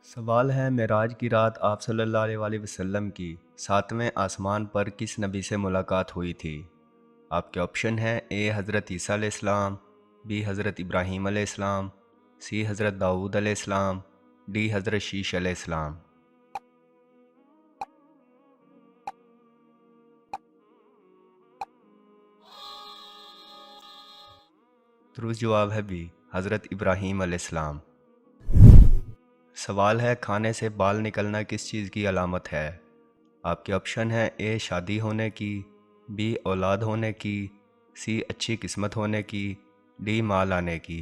सवाल है मेराज की रात आप सल्लल्लाहु अलैहि वसल्लम की सातवें आसमान पर किस नबी से मुलाकात हुई थी। आपके ऑप्शन हैं ए हज़रत ईसा अलैहिस्सलाम, बी हज़रत इब्राहीम अलैहिस्सलाम, सी हज़रत दाऊद अलैहिस्सलाम, डी हज़रत शीश अलैहिस्सलाम। दुरुस्त जवाब है बी हज़रत इब्राहीम अलैहिस्सलाम। सवाल है खाने से बाल निकलना किस चीज़ की अलामत है। आपके ऑप्शन हैं ए शादी होने की, बी औलाद होने की, सी अच्छी किस्मत होने की, डी माल आने की।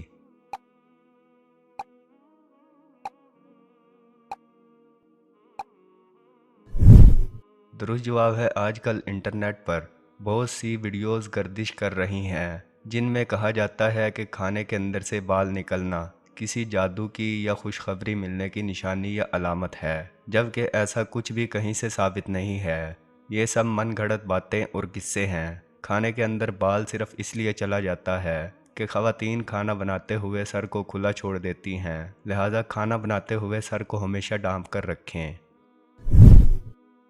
दुरुस्त जवाब है आजकल इंटरनेट पर बहुत सी वीडियोस गर्दिश कर रही हैं जिनमें कहा जाता है कि खाने के अंदर से बाल निकलना किसी जादू की या खुशखबरी मिलने की निशानी या अलामत है, जबकि ऐसा कुछ भी कहीं से साबित नहीं है। ये सब मनगढ़ंत बातें और किस्से हैं। खाने के अंदर बाल सिर्फ इसलिए चला जाता है कि ख़वातीन खाना बनाते हुए सर को खुला छोड़ देती हैं, लिहाजा खाना बनाते हुए सर को हमेशा ढांप कर रखें।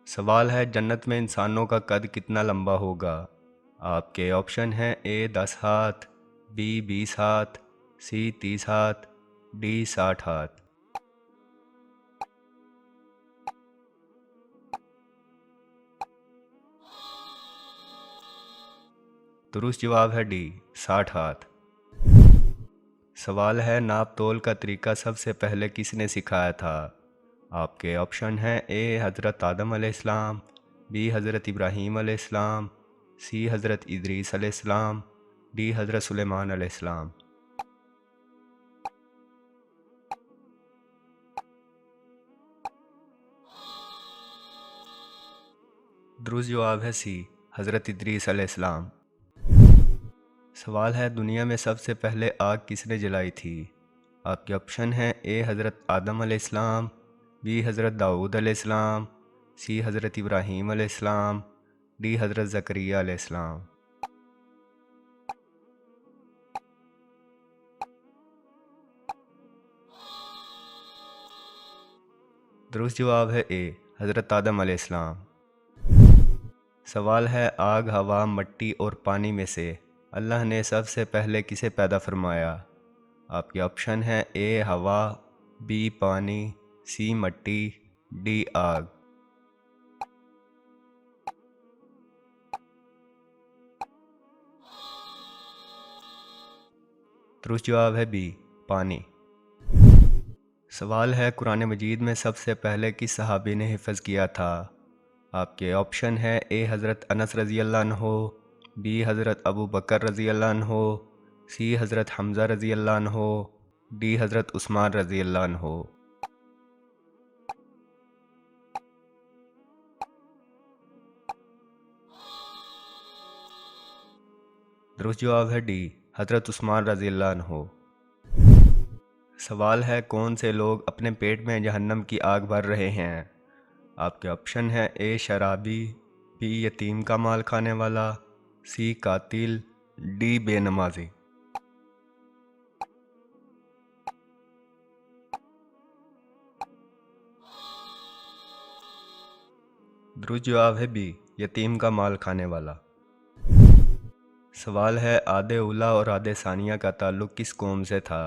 सवाल है जन्नत में इंसानों का कद कितना लंबा होगा। आपके ऑप्शन हैं ए 10 हाथ, बी 20 हाथ, सी 30 हाथ, डी 60 हाथ। दुरुस्त जवाब है डी 60 हाथ। सवाल है नाप तोल का तरीका सबसे पहले किसने सिखाया था। आपके ऑप्शन हैं ए हज़रत आदम अलैहिस्सलाम, बी हज़रत इब्राहीम अलैहिस्सलाम, सी हज़रत इदरीस अलैहिस्सलाम, डी हज़रत सुलेमान अलैहिस्सलाम। दुरुस्त जवाब है सी हज़रत इदरीस अलैहिस्सलाम। सवाल है दुनिया में सबसे पहले आग किसने जलाई थी। आपके ऑप्शन हैं ए हज़रत आदम अलैहिस्सलाम, बी हज़रत दाऊद अलैहिस्सलाम, सी हज़रत इब्राहीम अलैहिस्सलाम, डी हज़रत ज़करिया अलैहिस्सलाम। दुरुस्त जवाब है ए हज़रत आदम अलैहिस्सलाम। सवाल है आग, हवा, मिट्टी और पानी में से अल्लाह ने सबसे पहले किसे पैदा फरमाया। आपके ऑप्शन हैं ए हवा, बी पानी, सी मिट्टी, डी आग। दुरुस्त जवाब है बी पानी। सवाल है कुरान मजीद में सबसे पहले किस सहाबी ने हिफ़्ज़ किया था। आपके ऑप्शन है ए हज़रत अनस रज़ी अल्लाह अन्हो, बी हज़रत अबू बकर रज़ी अल्लाह अन्हो, सी हज़रत हमज़ा रज़ी अल्लाह अन्हो, डी हज़रत उस्मान रज़ी अल्लाह अन्हो। दुरुस्त जवाब है डी हज़रत उस्मान रज़ी अल्लाह अन्हो। सवाल है कौन से लोग अपने पेट में जहन्नम की आग भर रहे हैं। आपके ऑप्शन है ए शराबी, बी यतीम का माल खाने वाला, सी कातिल, डी बेनमाजी। दुरुस्त जवाब है बी यतीम का माल खाने वाला। सवाल है आदे उला और आदे सानिया का ताल्लुक़ किस कौम से था।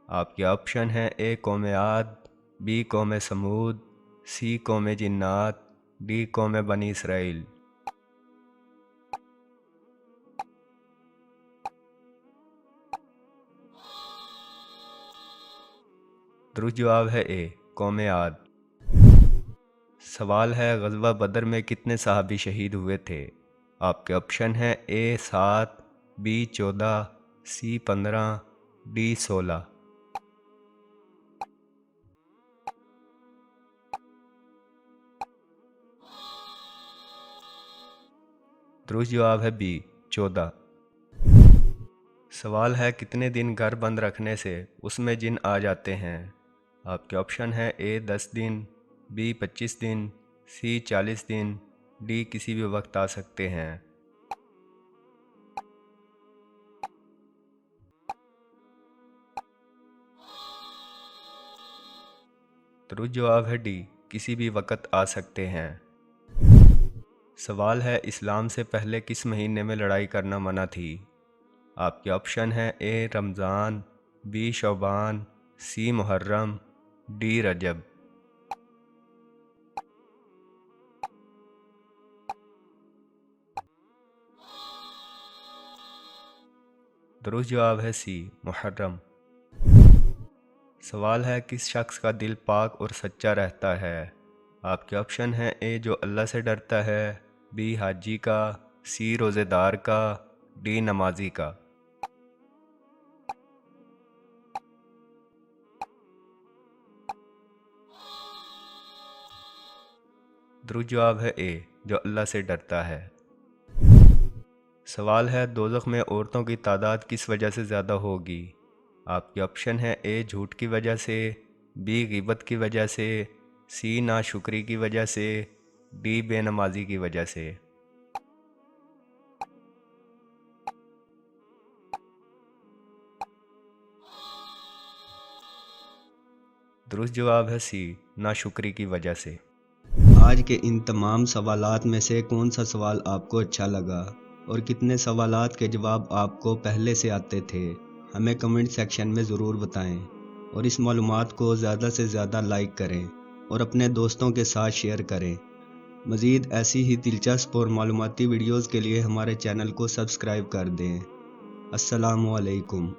आपके ऑप्शन हैं ए कौम आद, बी कौम समूद, सी कौम जिन्नात, डी कौम बनी इसराइल। दुरुस्त जवाब है ए कौम आद। सवाल है ग़ज़वा बदर में कितने सहाबी शहीद हुए थे। आपके ऑप्शन हैं ए 7, बी 14, सी 15, डी 16। दुरुस्त जवाब है बी 14। सवाल है कितने दिन घर बंद रखने से उसमें जिन आ जाते हैं। आपके ऑप्शन है ए 10 दिन, बी 25 दिन, सी 40 दिन, डी किसी भी वक्त आ सकते हैं। दुरुस्त जवाब है डी, किसी भी वक्त आ सकते हैं। सवाल है, इस्लाम से पहले किस महीने में लड़ाई करना मना थी? आपके ऑप्शन है ए रमज़ान, बी शौबान, सी मुहर्रम, डी रजब। दुरुस्त जवाब है सी मुहर्रम। सवाल है, किस शख्स का दिल पाक और सच्चा रहता है? आपके ऑप्शन हैं ए जो अल्लाह से डरता है, बी हाजी का, सी रोज़ेदार का, डी नमाजी का। दुरुस्त जवाब है ए जो अल्लाह से डरता है। सवाल है, दोज़ख में औरतों की तादाद किस वजह से ज़्यादा होगी? आपके ऑप्शन है ए झूठ की वजह से, बी गिबत की वजह से, सी नाशुक्री की वजह से, डी बेनमाजी की वजह से। दुरुस्त जवाब है सी नाशुक्री की वजह से। आज के इन तमाम सवालात में से कौन सा सवाल आपको अच्छा लगा और कितने सवालात के जवाब आपको पहले से आते थे, हमें कमेंट सेक्शन में ज़रूर बताएं। और इस मालूमात को ज़्यादा से ज़्यादा लाइक करें और अपने दोस्तों के साथ शेयर करें। मज़ीद ऐसी ही दिलचस्प और मालूमाती वीडियोज़ के लिए हमारे चैनल को सब्सक्राइब कर दें। अस्सलामु अलैकुम।